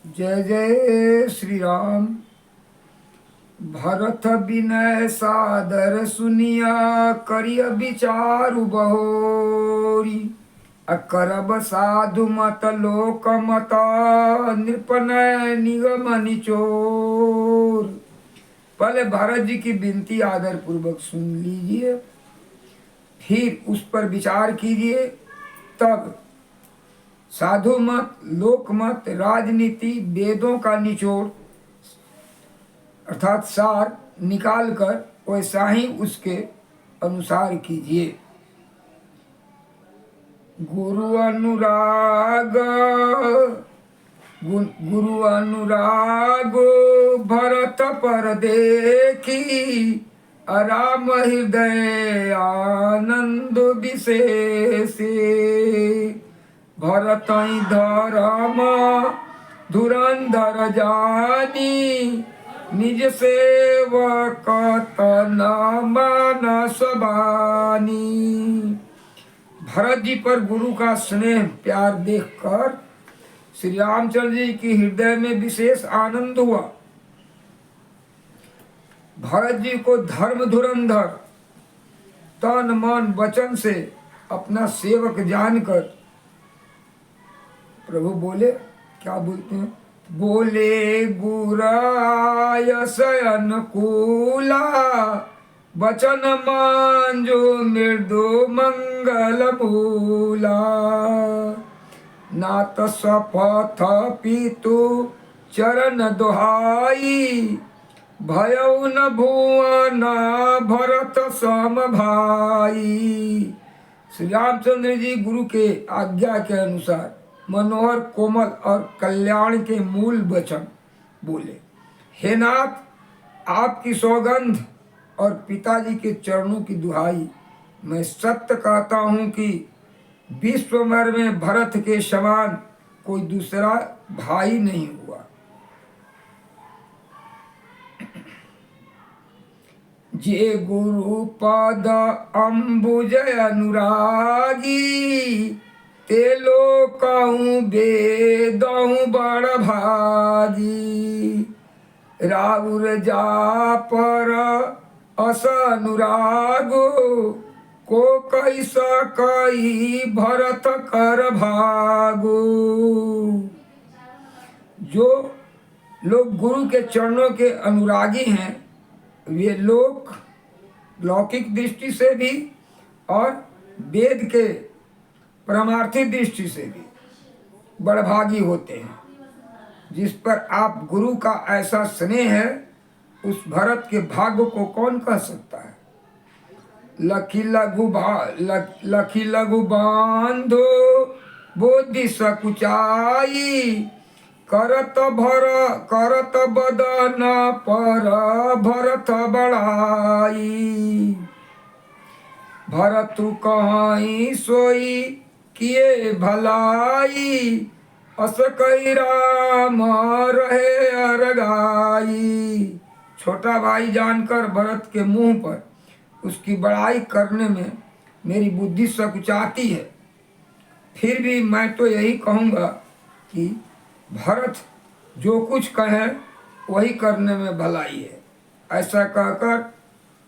जय जय श्री राम। भरत विनय सादर सुनिया, करिय विचारु बहोरी। अकरब साधु मत लोक मत, नृपनय निगम निचोर। पहले भरत जी की विनती आदर पूर्वक सुन लीजिए, फिर उस पर विचार कीजिए। तब साधु मत, लोक मत, राजनीति, वेदों का निचोड़ अर्थात सार निकाल कर वैसा ही उसके अनुसार कीजिए। गुरु अनुराग, गुरु अनुराग भरत पर देखी, राम हृदय आनंद विशेषे। भरत धर्म धुरंधर जानी, निज सेवक तन मानस बानी। भरत जी पर गुरु का स्नेह प्यार देखकर श्री रामचंद्र जी की हृदय में विशेष आनंद हुआ। भरत जी को धर्म धुरंधर तन मन वचन से अपना सेवक जानकर प्रभु बोले, क्या बोलते हैं? बोले गुराय अनुकूला, वचन मांजो मृदु मंगल भूला। नात शपथ पीतु चरण दुहाई, भयउ न भुवन भरत सम भाई। श्री रामचंद्र जी गुरु के आज्ञा के अनुसार मनोहर कोमल और कल्याण के मूल वचन बोले। हे नाथ, आपकी सौगंध और पिताजी के चरणों की दुहाई, मैं सत्य कहता हूँ कि विश्व भर में भरत के समान कोई दूसरा भाई नहीं हुआ। जे गुरु पद अम्बुज अनुरागी, ते लोकहूँ वेदहूँ बड़ भागी। राउर जा पर अस अनुरागो, को कैसा कई भरत कर भागो। जो लोग गुरु के चरणों के अनुरागी हैं, वे लोग लौकिक दृष्टि से भी और वेद के परमार्थी दृष्टि से भी बड़भागी होते हैं। जिस पर आप गुरु का ऐसा स्नेह है, उस भरत के भाग्य को कौन कह सकता है? लखी लघु बांधो बोधि सकुचाई, करत बदन पर भरत बड़ाई। भरतु कहाई सोई किए भलाई, अस कही राम रहे अरगाई। छोटा भाई जानकर भरत के मुंह पर उसकी बड़ाई करने में मेरी बुद्धि सकुचाती है। फिर भी मैं तो यही कहूँगा कि भरत जो कुछ कहे वही करने में भलाई है। ऐसा कहकर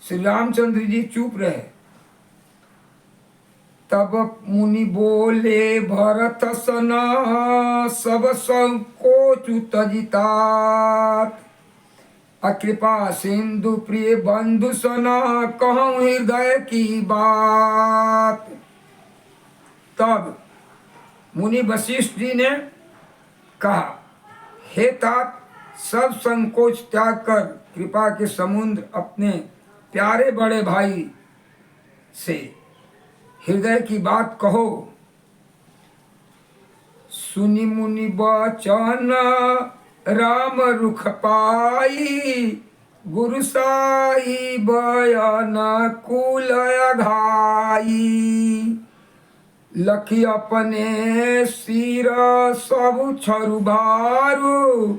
श्री रामचंद्र जी चुप रहे। तब मुनि बोले, भरत सना सब संकोच तजितात, अकृपा सिंधु प्रिय बंधु सना कहूँ हृदय की बात। तब मुनि वशिष्ठ जी ने कहा, हे तात, सब संकोच त्याग कर कृपा के समुद्र अपने प्यारे बड़े भाई से हृदय की बात कहो। सुनि मुनि वचन राम रुख पाई, गुरु साई बयन कुल घाई। लखी अपने सिर सब छरुबारू,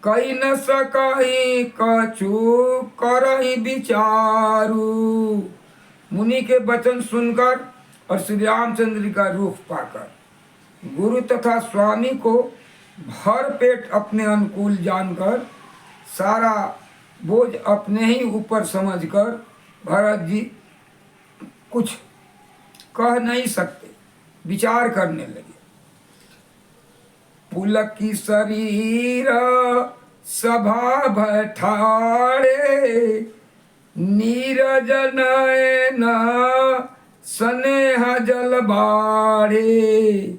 कई न सकही कछु करही विचारू। मुनि के वचन सुनकर और श्री रामचंद्र का रूप पाकर गुरु तथा स्वामी को भर पेट अपने अनुकूल जानकर, सारा बोझ अपने ही ऊपर समझकर भरत जी कुछ कह नहीं सकते, विचार करने लगे। पुलकी शरीर सभा बैठाड़े, नीरज नयन स्नेह जल बाड़े,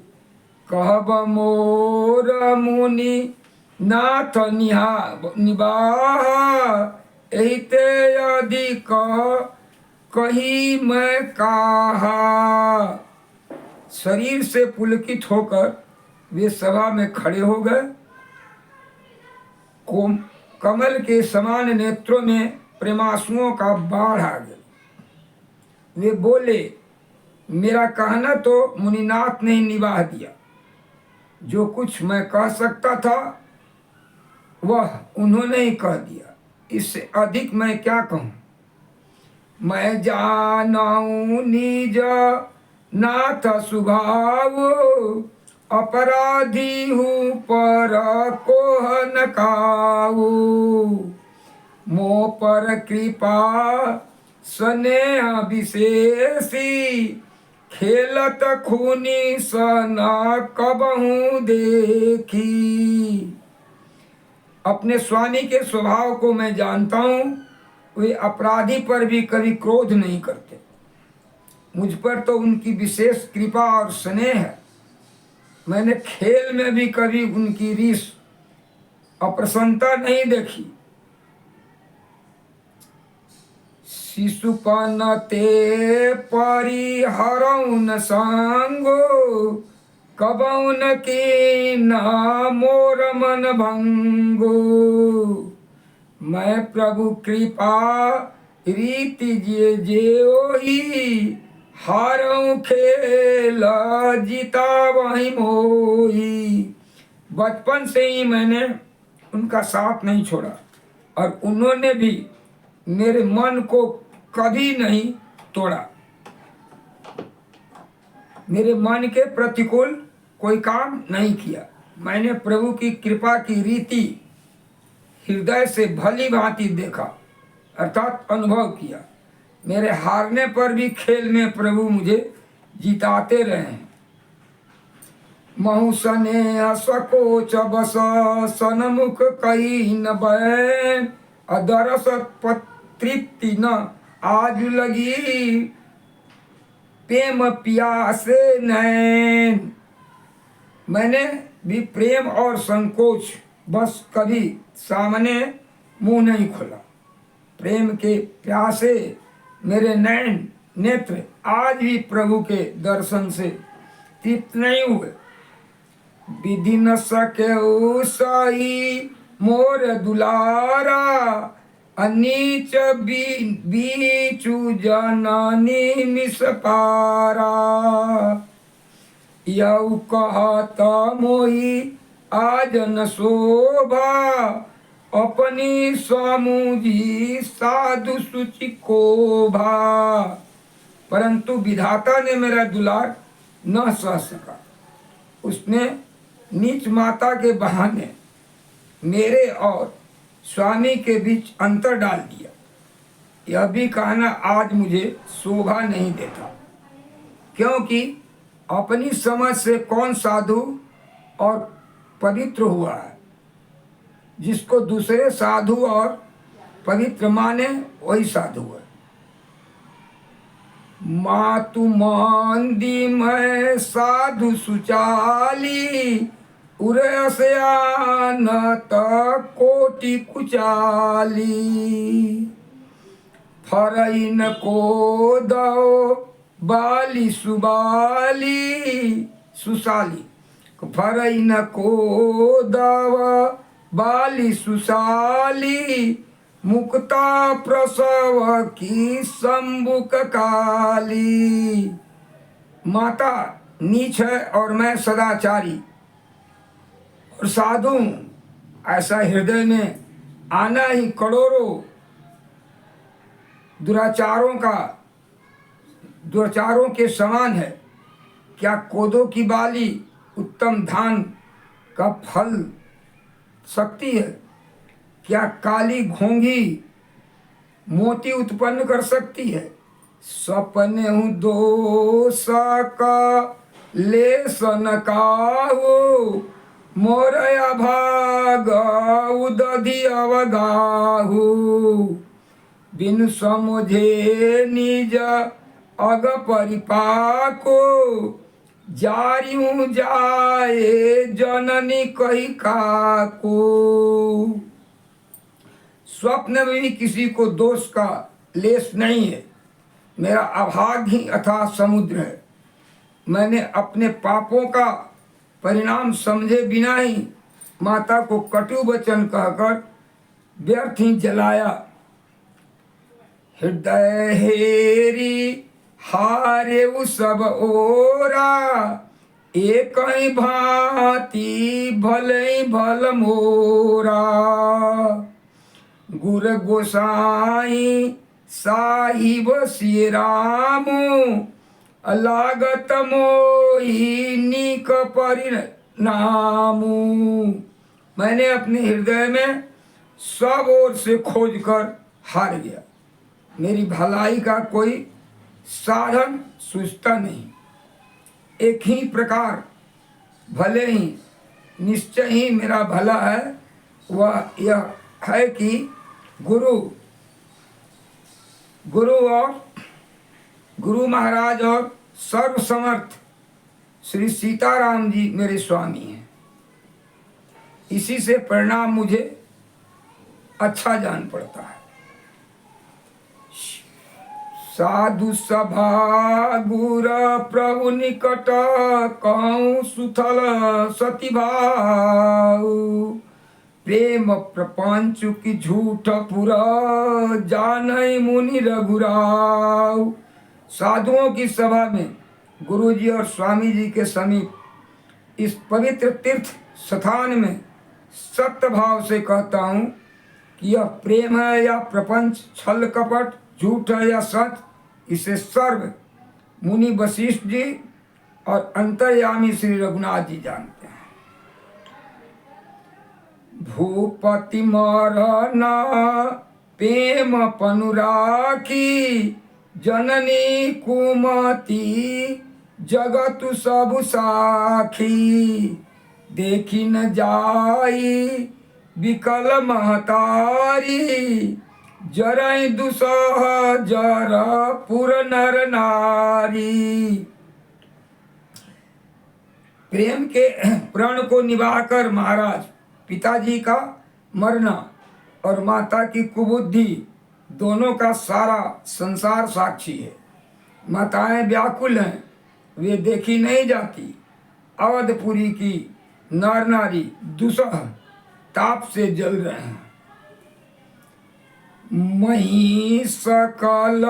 कहब मोर मुनि नाथ निबाह, एते अधिक कही मैं कहा। शरीर से पुलकित होकर वे सभा में खड़े हो गए। कमल के समान नेत्रों में प्रेमांसुओं का बाढ़ आ गया। वे बोले, मेरा कहना तो मुनिनाथ ने निभाह दिया। जो कुछ मैं कह सकता था वह उन्होंने ही कह दिया। इससे अधिक मैं क्या कहूँ। मैं जानूं निज नाथ स्वभाव, अपराधी हूँ पर कोह न काऊ। मोह पर कृपा स्नेह विशेषी, खेलत खूनी सन कबहू देखी। अपने स्वामी के स्वभाव को मैं जानता हूँ। वे अपराधी पर भी कभी क्रोध नहीं करते। मुझ पर तो उनकी विशेष कृपा और स्नेह है। मैंने खेल में भी कभी उनकी रीस अप्रसन्नता नहीं देखी। शिशुपन ते परिहरउन संगो, कबउन की न मोर मन भंगो। मैं प्रभु कृपा रीति जे जेओही, हारऊं खेल जीता वही मोही। बचपन से ही मैंने उनका साथ नहीं छोड़ा और उन्होंने भी मेरे मन को कभी नहीं तोड़ा। मेरे मन के प्रतिकूल कोई काम नहीं किया। मैंने प्रभु की कृपा की रीति हृदय से भली भांति देखा, अर्थात अनुभव किया। मेरे हारने पर भी खेल में प्रभु मुझे जिताते रहे हैं। महु सने सकोच बस सनमुख कई न बैन, अदरस तृप्ति न आज लगी, प्रेम प्यासे नैन। मैंने भी प्रेम और संकोच बस कभी सामने मुंह नहीं खोला। प्रेम के प्यासे मेरे नैन नेत्र आज भी प्रभु के दर्शन से तृप्त नहीं हुए। विधि न सके सही मोर दुलारा, अनीच बीचु जननी मिस पारा। यऊ कहत मोही आज न शोभा, अपनी स्वामुजी साधु सुचि को भा। परंतु विधाता ने मेरा दुलार न सह सका। उसने नीच माता के बहाने मेरे और स्वामी के बीच अंतर डाल दिया। यह भी कहना आज मुझे शोभा नहीं देता, क्योंकि अपनी समझ से कौन साधु और पवित्र हुआ है। जिसको दूसरे साधु और पवित्र माने वही साधु है। मातु मांदी मैं साधु सुचाली, उरसयान कोटि कुचाली। फरइन को दो बाली सुबाली सुशाली, फरइन को दव बाली सुशाली। मुक्ता प्रसव की संबुक काली। माता नीच है और मैं सदाचारी और साधु। ऐसा हृदय में आना ही करोड़ों दुराचारों के समान है। क्या कोदो की बाली उत्तम धान का फल सकती है? क्या काली घोंघी मोती उत्पन्न कर सकती है? सपने हूँ दोषा का लेसन काहू, मोरया भाग उदधि अवगाहू। बिनु समझे निज अग परिपाको, जारियूं जाए जननी कही काको। स्वप्न में भी किसी को दोष का लेस नहीं है। मेरा अभाग्य ही अथाह समुद्र है। मैंने अपने पापों का परिणाम समझे बिना ही माता को कटु वचन कहकर व्यर्थ ही जलाया। हृदय हेरी हारे उ सब ओरा, एक ही भांति भले भल मोरा। गुर गोसाई साहिब श्री राम, लागत मोही निक परिणामु। मैंने अपने हृदय में सब ओर से खोज कर हार गया। मेरी भलाई का कोई साधन सूझता नहीं। एक ही प्रकार भले ही निश्चय ही मेरा भला है, वह यह है कि गुरु महाराज और सर्वसमर्थ श्री सीताराम जी मेरे स्वामी हैं। इसी से परिणाम मुझे अच्छा जान पड़ता है। साधु सभा गुर प्रभु निकट, कहूँ सुथल सती भाऊ। प्रेम प्रपंच की झूठ पुरा, जानई मुनि रघुराव। साधुओं की सभा में गुरुजी और स्वामी जी के समीप इस पवित्र तीर्थ स्थान में सत्य भाव से कहता हूँ कि यह प्रेम है या प्रपंच, छल कपट, झूठ है या सच, इसे सर्व मुनि वशिष्ठ जी और अंतर्यामी श्री रघुनाथ जी जानते हैं। भूपति मरना प्रेम पनुराखी, जननी कुमति जगत सब साखी। देखी न जाई विकल महतारी, जरई दुसह जर पुर नर नारी। प्रेम के प्रण को निभाकर महाराज पिताजी का मरना और माता की कुबुद्धि दोनों का सारा संसार साक्षी है। माताएं व्याकुल हैं, वे देखी नहीं जाती। अवधपुरी की नर नारी दुसह ताप से जल रहे हैं। मही सकल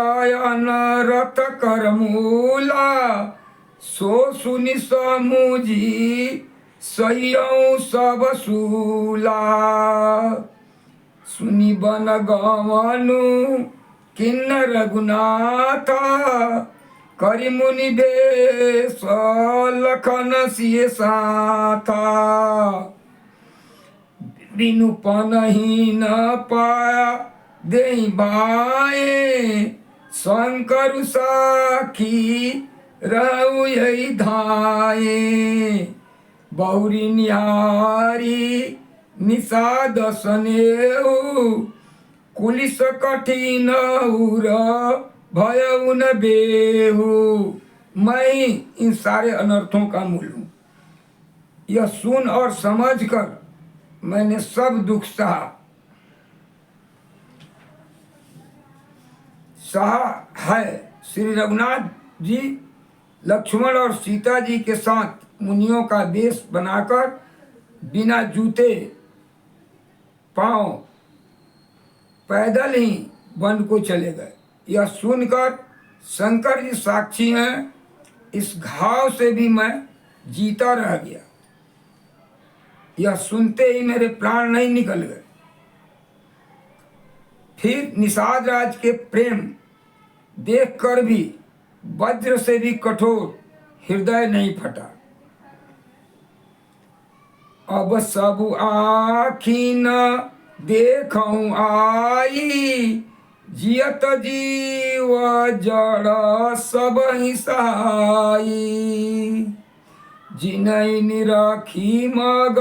अनरत करमूला, सो सुनि समुझी सैयौ सब सूला। सुनि बन गवनु किन्नर रघुनाथा, करि मुनि बेश लखन सिय साथा। बिनु पनहि न पाया देहि बाए, शंकर साखी रहु यही धाये। बहुरी निहारी निषाद सनेहु, कुलिस कठिन उर भयउ न बेहु। मैं इन सारे अनर्थों का मूल हूँ। यह सुन और समझ कर मैंने सब दुख सहा है। श्री रघुनाथ जी लक्ष्मण और सीता जी के साथ मुनियों का वेश बनाकर बिना जूते पांव पैदल ही वन को चले गए। यह सुनकर शंकर जी साक्षी हैं, इस घाव से भी मैं जीता रह गया। यह सुनते ही मेरे प्राण नहीं निकल गए। फिर निषाद राज के प्रेम देखकर भी वज्र से भी कठोर हृदय नहीं फटा। अब सब आखी न देखऊं आई, जियत जीव जड़ सब ही सहाई। जिनहि निरखी मग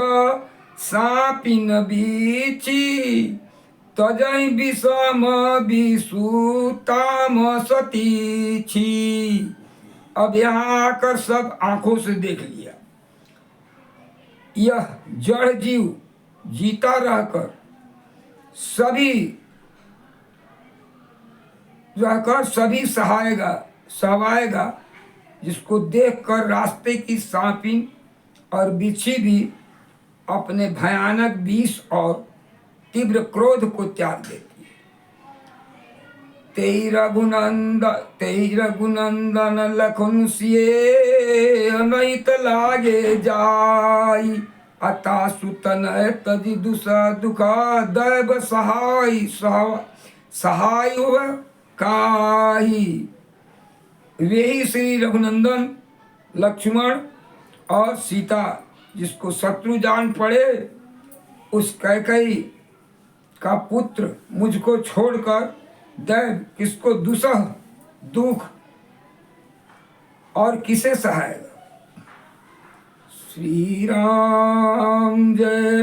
सापिन बीची, तजहि विषम विषुताम सतीछी। अब यहाँ आकर सब आंखों से देख लिया, यह जड़ जीव जीता रहकर सभी सहायगा, जिसको देखकर रास्ते की सांपिन और बिच्छी भी अपने भयानक विष और तीव्र क्रोध को त्याग देती है। तेई रघुनंदन लखन सिए, अनहित लागे जाई। अता सुतन तजि दुखा, दैव सहाय हुआ काई। वे ही श्री रघुनंदन लक्ष्मण और सीता, जिसको शत्रु जान पड़े, उस कैकेयी का पुत्र मुझको छोड़कर दैव किसको दुसह दुख और किसे सहायगा। श्री राम जय